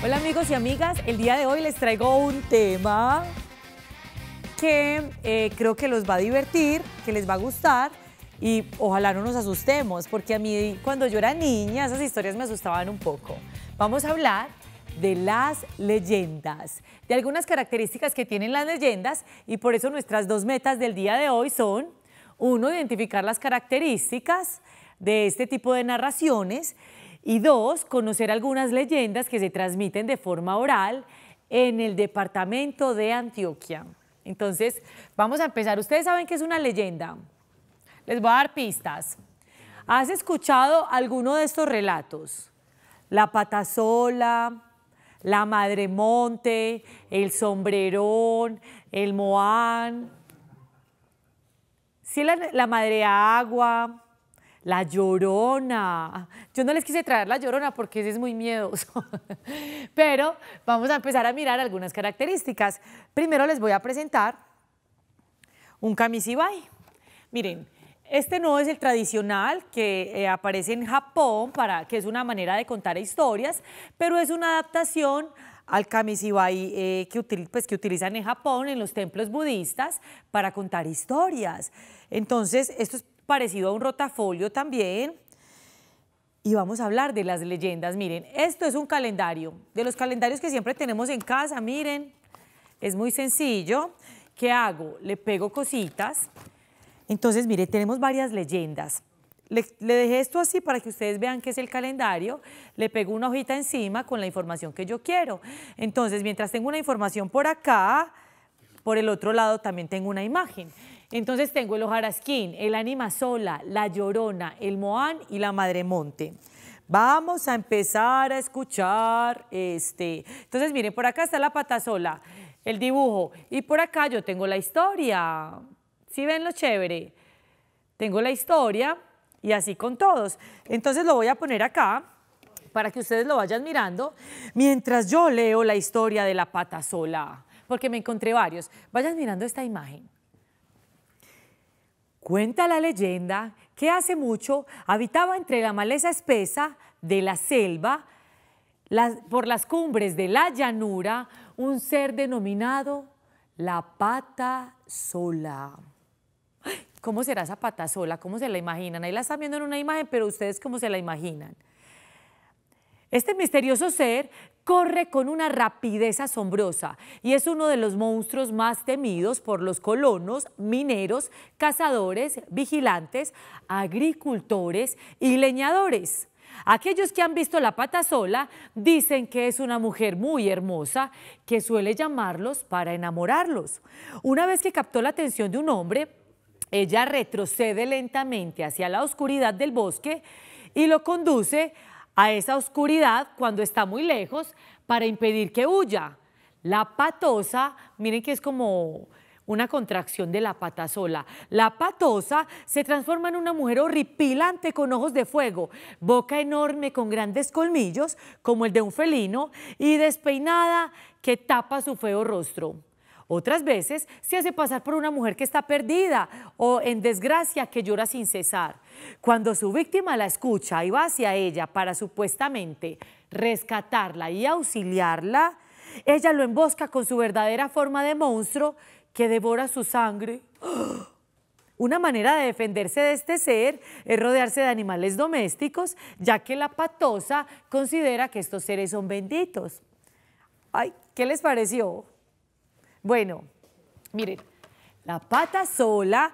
Hola amigos y amigas, el día de hoy les traigo un tema que creo que los va a divertir, que les va a gustar y ojalá no nos asustemos, porque a mí cuando yo era niña esas historias me asustaban un poco. Vamos a hablar de las leyendas, de algunas características que tienen las leyendas y por eso nuestras dos metas del día de hoy son, uno, identificar las características de este tipo de narraciones y dos, conocer algunas leyendas que se transmiten de forma oral en el departamento de Antioquia. Entonces, vamos a empezar. ¿Ustedes saben qué es una leyenda? Les voy a dar pistas. ¿Has escuchado alguno de estos relatos? La patasola, la madremonte, el sombrerón, el moán, sí, la madre agua, la llorona. Yo no les quise traer la llorona porque ese es muy miedoso. Pero vamos a empezar a mirar algunas características. Primero les voy a presentar un kamishibai. Miren, este no es el tradicional que aparece en Japón, que es una manera de contar historias, pero es una adaptación al kamishibai que utilizan en Japón, en los templos budistas, para contar historias. Entonces, esto es parecido a un rotafolio también. Y vamos a hablar de las leyendas. Miren, esto es un calendario, de los calendarios que siempre tenemos en casa. Miren, es muy sencillo. ¿Qué hago? Le pego cositas. Entonces, mire, tenemos varias leyendas. Le dejé esto así para que ustedes vean qué es el calendario. Le pego una hojita encima con la información que yo quiero. Entonces, mientras tengo una información por acá, por el otro lado también tengo una imagen. Entonces tengo el hojarasquín, el ánima sola, la llorona, el moán y la madremonte. Vamos a empezar a escuchar Entonces, miren, por acá está la patasola, el dibujo, y por acá yo tengo la historia. ¿Sí ven lo chévere? Tengo la historia y así con todos. Entonces lo voy a poner acá para que ustedes lo vayan mirando mientras yo leo la historia de la patasola, porque me encontré varios. Vayan mirando esta imagen. Cuenta la leyenda que hace mucho habitaba entre la maleza espesa de la selva, por las cumbres de la llanura, un ser denominado la patasola. ¿Cómo será esa patasola? ¿Cómo se la imaginan? Ahí la están viendo en una imagen, pero ustedes ¿cómo se la imaginan? Este misterioso ser corre con una rapidez asombrosa y es uno de los monstruos más temidos por los colonos, mineros, cazadores, vigilantes, agricultores y leñadores. Aquellos que han visto la patasola dicen que es una mujer muy hermosa que suele llamarlos para enamorarlos. Una vez que captó la atención de un hombre, ella retrocede lentamente hacia la oscuridad del bosque y lo conduce a esa oscuridad cuando está muy lejos para impedir que huya. La patosa, miren que es como una contracción de la patasola. La patosa se transforma en una mujer horripilante con ojos de fuego, boca enorme con grandes colmillos como el de un felino y despeinada que tapa su feo rostro. Otras veces se hace pasar por una mujer que está perdida o en desgracia que llora sin cesar. Cuando su víctima la escucha y va hacia ella para supuestamente rescatarla y auxiliarla, ella lo embosca con su verdadera forma de monstruo que devora su sangre. Una manera de defenderse de este ser es rodearse de animales domésticos, ya que la patosa considera que estos seres son benditos. Ay, ¿qué les pareció? Bueno, miren, la patasola,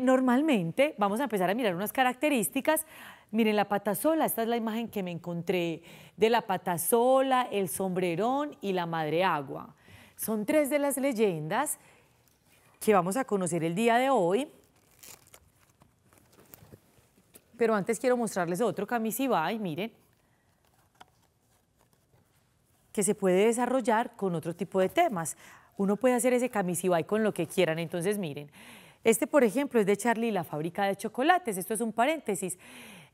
normalmente, vamos a empezar a mirar unas características. Miren, la patasola, esta es la imagen que me encontré de la patasola, el sombrerón y la madre agua. Son tres de las leyendas que vamos a conocer el día de hoy. Pero antes quiero mostrarles otro kamishibai, miren, que se puede desarrollar con otro tipo de temas. Uno puede hacer ese kamishibai con lo que quieran. Entonces, miren, este, por ejemplo, es de Charlie y la fábrica de chocolates. Esto es un paréntesis.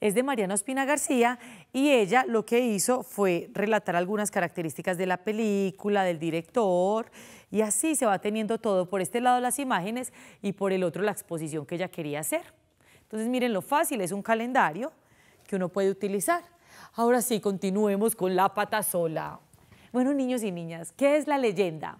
Es de Mariana Ospina García y ella lo que hizo fue relatar algunas características de la película, del director, y así se va teniendo todo. Por este lado las imágenes y por el otro la exposición que ella quería hacer. Entonces, miren lo fácil, es un calendario que uno puede utilizar. Ahora sí, continuemos con la patasola. Bueno, niños y niñas, ¿qué es la leyenda?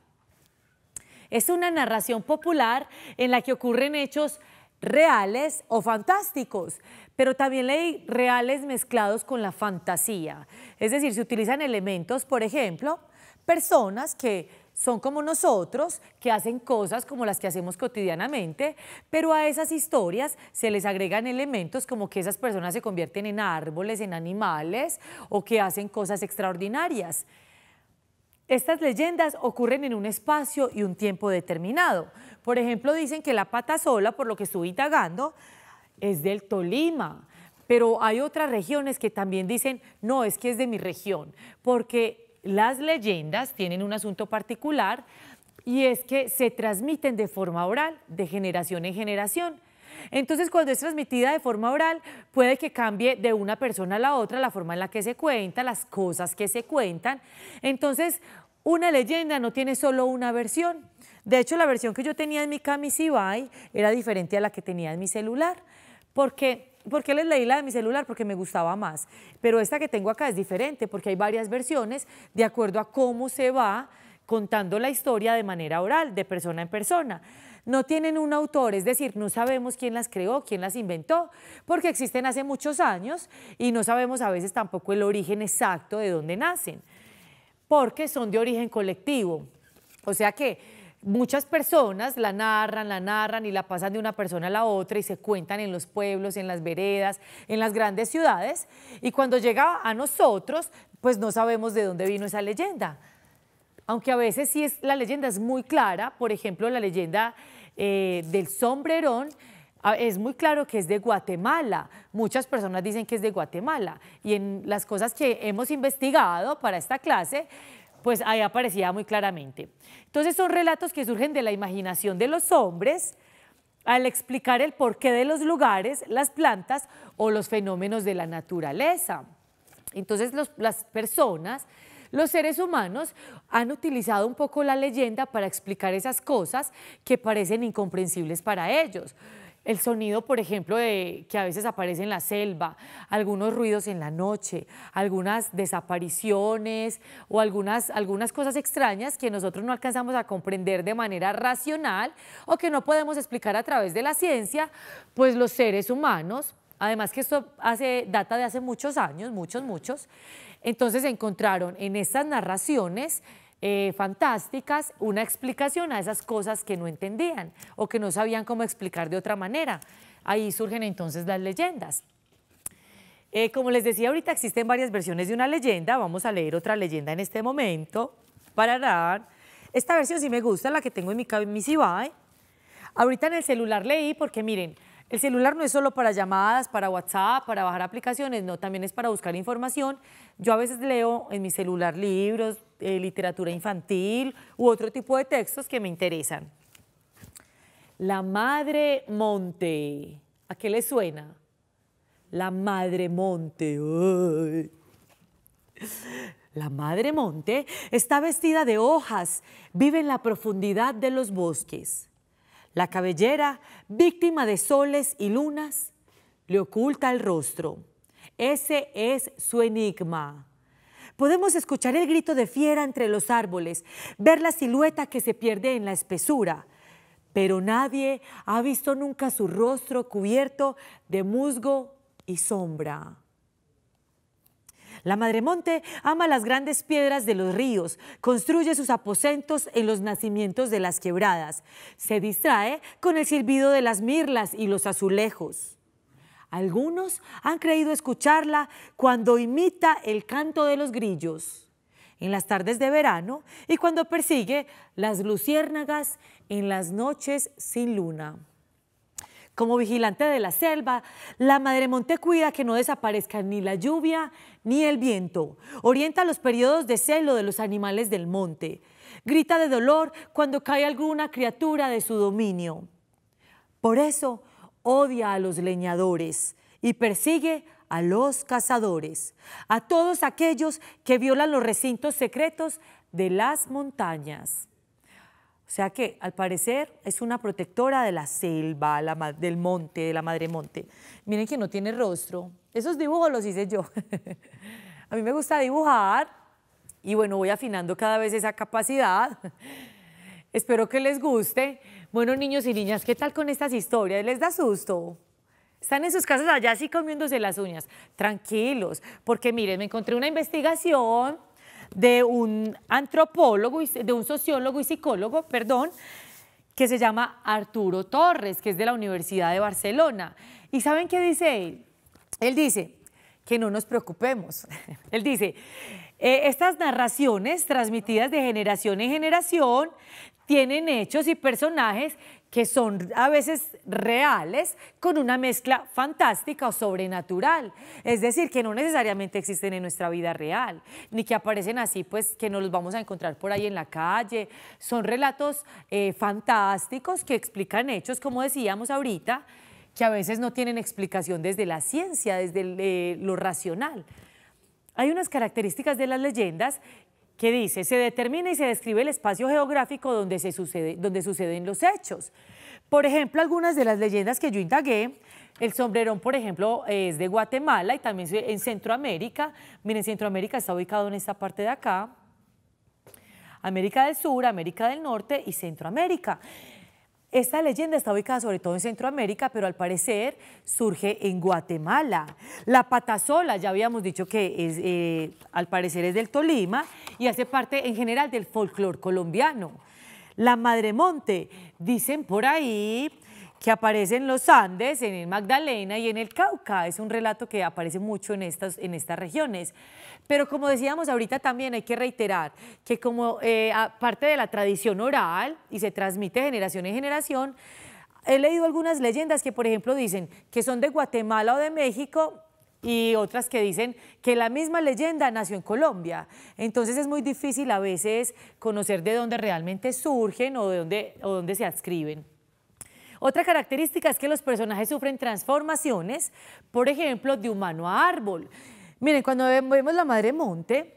Es una narración popular en la que ocurren hechos reales o fantásticos, pero también hay reales mezclados con la fantasía. Es decir, se utilizan elementos, por ejemplo, personas que son como nosotros, que hacen cosas como las que hacemos cotidianamente, pero a esas historias se les agregan elementos como que esas personas se convierten en árboles, en animales, o que hacen cosas extraordinarias. Estas leyendas ocurren en un espacio y un tiempo determinado. Por ejemplo, dicen que la pata sola, por lo que estuve indagando, es del Tolima, pero hay otras regiones que también dicen, no, es que es de mi región, porque las leyendas tienen un asunto particular y es que se transmiten de forma oral, de generación en generación. Entonces, cuando es transmitida de forma oral, puede que cambie de una persona a la otra la forma en la que se cuenta, las cosas que se cuentan. Entonces, una leyenda no tiene solo una versión. De hecho, la versión que yo tenía en mi Camisibay era diferente a la que tenía en mi celular. ¿Por qué les leí la de mi celular? Porque me gustaba más. Pero esta que tengo acá es diferente porque hay varias versiones de acuerdo a cómo se va contando la historia de manera oral, de persona en persona. No tienen un autor, es decir, no sabemos quién las creó, quién las inventó, porque existen hace muchos años y no sabemos a veces tampoco el origen exacto de dónde nacen, porque son de origen colectivo. O sea que muchas personas la narran y la pasan de una persona a la otra y se cuentan en los pueblos, en las veredas, en las grandes ciudades, y cuando llega a nosotros, pues no sabemos de dónde vino esa leyenda. Aunque a veces sí la leyenda es muy clara, por ejemplo, la leyenda del sombrerón es muy claro que es de Guatemala. Muchas personas dicen que es de Guatemala y en las cosas que hemos investigado para esta clase, pues ahí aparecía muy claramente. Entonces son relatos que surgen de la imaginación de los hombres al explicar el porqué de los lugares, las plantas o los fenómenos de la naturaleza. Entonces las personas, los seres humanos han utilizado un poco la leyenda para explicar esas cosas que parecen incomprensibles para ellos. El sonido, por ejemplo, que a veces aparece en la selva, algunos ruidos en la noche, algunas desapariciones o algunas cosas extrañas que nosotros no alcanzamos a comprender de manera racional o que no podemos explicar a través de la ciencia, pues los seres humanos, además que esto data de hace muchos años, muchos, entonces encontraron en estas narraciones fantásticas una explicación a esas cosas que no entendían o que no sabían cómo explicar de otra manera. Ahí surgen entonces las leyendas. Como les decía ahorita, existen varias versiones de una leyenda. Vamos a leer otra leyenda en este momento. Esta versión sí me gusta, la que tengo en mi Camisibay. Ahorita en el celular leí porque miren, el celular no es solo para llamadas, para WhatsApp, para bajar aplicaciones, no, también es para buscar información. Yo a veces leo en mi celular libros, literatura infantil u otro tipo de textos que me interesan. La Madre Monte, ¿a qué le suena? La Madre Monte. ¡Ay! La Madre Monte está vestida de hojas, vive en la profundidad de los bosques. La cabellera, víctima de soles y lunas, le oculta el rostro. Ese es su enigma. Podemos escuchar el grito de fiera entre los árboles, ver la silueta que se pierde en la espesura, pero nadie ha visto nunca su rostro cubierto de musgo y sombra. La Madremonte ama las grandes piedras de los ríos, construye sus aposentos en los nacimientos de las quebradas, se distrae con el silbido de las mirlas y los azulejos. Algunos han creído escucharla cuando imita el canto de los grillos en las tardes de verano y cuando persigue las luciérnagas en las noches sin luna. Como vigilante de la selva, la Madremonte cuida que no desaparezcan ni la lluvia ni el viento. Orienta los periodos de celo de los animales del monte. Grita de dolor cuando cae alguna criatura de su dominio. Por eso odia a los leñadores y persigue a los cazadores, a todos aquellos que violan los recintos secretos de las montañas. O sea que, al parecer, es una protectora de la selva, del monte, de la Madremonte. Miren que no tiene rostro. Esos dibujos los hice yo. A mí me gusta dibujar Y bueno, voy afinando cada vez esa capacidad. Espero que les guste. Bueno, niños y niñas, ¿qué tal con estas historias? ¿Les da susto? Están en sus casas allá así comiéndose las uñas. Tranquilos, porque miren, me encontré una investigación de un antropólogo, de un sociólogo y psicólogo, perdón, que se llama Arturo Torres, que es de la Universidad de Barcelona. ¿Y saben qué dice él? Él dice que no nos preocupemos. Él dice, estas narraciones transmitidas de generación en generación tienen hechos y personajes que son a veces reales con una mezcla fantástica o sobrenatural. Es decir, que no necesariamente existen en nuestra vida real, ni que aparecen así, pues que nos los vamos a encontrar por ahí en la calle. Son relatos fantásticos que explican hechos, como decíamos ahorita, que a veces no tienen explicación desde la ciencia, desde lo racional. Hay unas características de las leyendas que dice, se determina y se describe el espacio geográfico donde suceden los hechos. Por ejemplo, algunas de las leyendas que yo indagué, el sombrerón, por ejemplo, es de Guatemala y también en Centroamérica. Miren, Centroamérica está ubicado en esta parte de acá, América del Sur, América del Norte y Centroamérica. Esta leyenda está ubicada sobre todo en Centroamérica, pero al parecer surge en Guatemala. La patasola, ya habíamos dicho que al parecer es del Tolima y hace parte en general del folclore colombiano. La madremonte, dicen por ahí que aparece en los Andes, en el Magdalena y en el Cauca. Es un relato que aparece mucho en estas regiones. Pero como decíamos ahorita también hay que reiterar que como parte de la tradición oral y se transmite de generación en generación, he leído algunas leyendas que por ejemplo dicen que son de Guatemala o de México y otras que dicen que la misma leyenda nació en Colombia. Entonces es muy difícil a veces conocer de dónde realmente surgen o de dónde se adscriben. Otra característica es que los personajes sufren transformaciones, por ejemplo, de humano a árbol. Miren, cuando vemos la madremonte,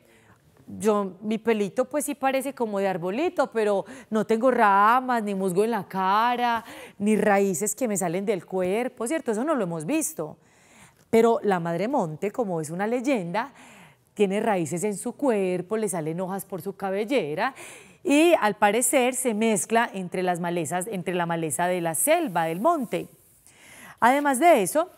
mi pelito pues sí parece como de arbolito, pero no tengo ramas, ni musgo en la cara, ni raíces que me salen del cuerpo, ¿cierto? Eso no lo hemos visto. Pero la madremonte, como es una leyenda, tiene raíces en su cuerpo, le salen hojas por su cabellera y al parecer se mezcla entre las malezas, entre la maleza de la selva, del monte. Además de eso,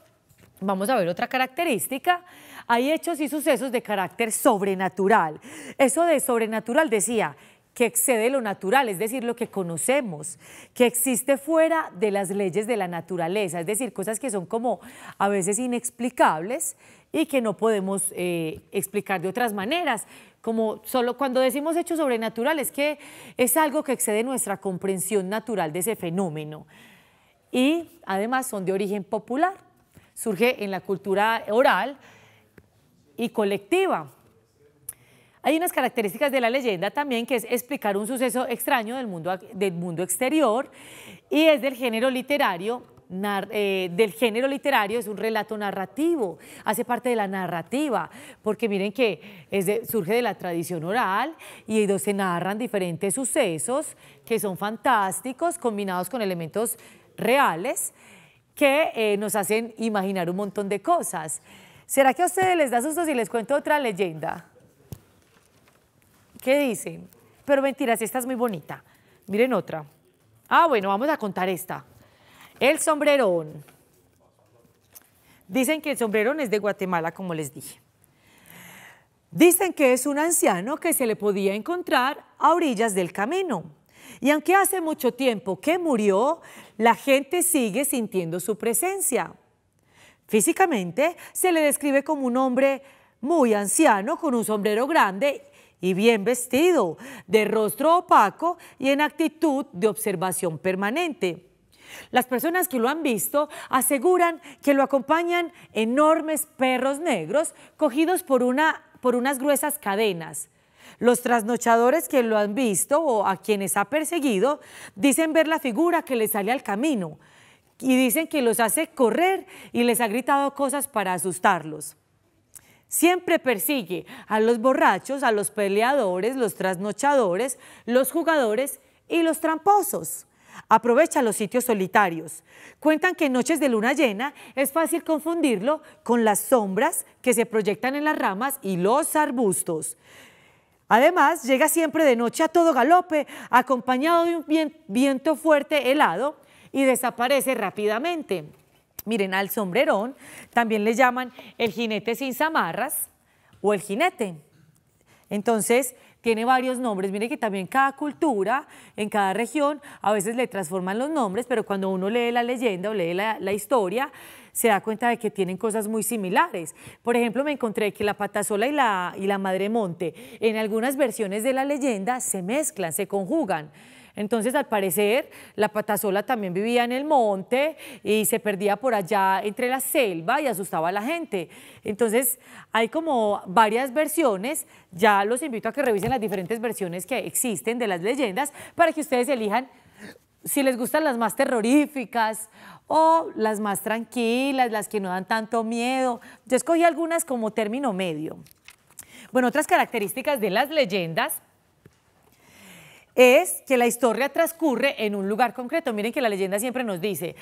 vamos a ver otra característica. Hay hechos y sucesos de carácter sobrenatural. Eso de sobrenatural decía que excede lo natural, es decir, lo que conocemos, que existe fuera de las leyes de la naturaleza, es decir, cosas que son como a veces inexplicables y que no podemos explicar de otras maneras, como solo cuando decimos hechos sobrenaturales, que es algo que excede nuestra comprensión natural de ese fenómeno. Y además son de origen popular, surge en la cultura oral y colectiva. Hay unas características de la leyenda también, que es explicar un suceso extraño del mundo exterior, y es del género literario. Es un relato narrativo, hace parte de la narrativa, porque miren que surge de la tradición oral y se narran diferentes sucesos que son fantásticos, combinados con elementos reales que nos hacen imaginar un montón de cosas. ¿Será que a ustedes les da susto si les cuento otra leyenda? ¿Qué dicen? Pero mentiras, esta es muy bonita. Miren otra. Ah, bueno, vamos a contar esta. El sombrerón. Dicen que el sombrerón es de Guatemala, como les dije. Dicen que es un anciano que se le podía encontrar a orillas del camino. Y aunque hace mucho tiempo que murió, la gente sigue sintiendo su presencia. Físicamente se le describe como un hombre muy anciano, con un sombrero grande y bien vestido, de rostro opaco y en actitud de observación permanente. Las personas que lo han visto aseguran que lo acompañan enormes perros negros cogidos por unas gruesas cadenas. Los trasnochadores que lo han visto o a quienes ha perseguido dicen ver la figura que les sale al camino y dicen que los hace correr y les ha gritado cosas para asustarlos. Siempre persigue a los borrachos, a los peleadores, los trasnochadores, los jugadores y los tramposos. Aprovecha los sitios solitarios. Cuentan que en noches de luna llena es fácil confundirlo con las sombras que se proyectan en las ramas y los arbustos. Además, llega siempre de noche a todo galope, acompañado de un viento fuerte helado y desaparece rápidamente. Miren, al sombrerón también le llaman el jinete sin zamarras o el jinete. Entonces, tiene varios nombres. Miren que también cada cultura, en cada región, a veces le transforman los nombres, pero cuando uno lee la leyenda o lee la historia, se da cuenta de que tienen cosas muy similares. Por ejemplo, me encontré que la patasola y la madremonte, en algunas versiones de la leyenda, se mezclan, se conjugan. Entonces, al parecer, la patasola también vivía en el monte y se perdía por allá entre la selva y asustaba a la gente. Entonces, hay como varias versiones. Ya los invito a que revisen las diferentes versiones que existen de las leyendas para que ustedes elijan si les gustan las más terroríficas o las más tranquilas, las que no dan tanto miedo. Yo escogí algunas como término medio. Bueno, otras características de las leyendas es que la historia transcurre en un lugar concreto. Miren que la leyenda siempre nos dice,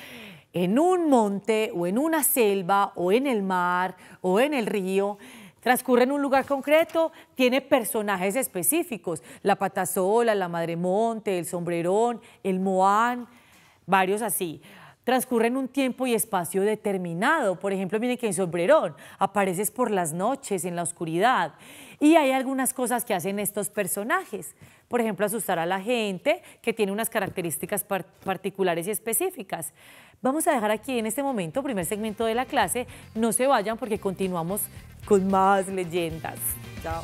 en un monte o en una selva o en el mar o en el río, transcurre en un lugar concreto, tiene personajes específicos, la patasola, la madremonte, el sombrerón, el moán, varios así. Transcurre en un tiempo y espacio determinado. Por ejemplo, miren que en sombrerón apareces por las noches, en la oscuridad. Y hay algunas cosas que hacen estos personajes. Por ejemplo, asustar a la gente, que tiene unas características particulares y específicas. Vamos a dejar aquí en este momento, primer segmento de la clase. No se vayan porque continuamos con más leyendas. Chao.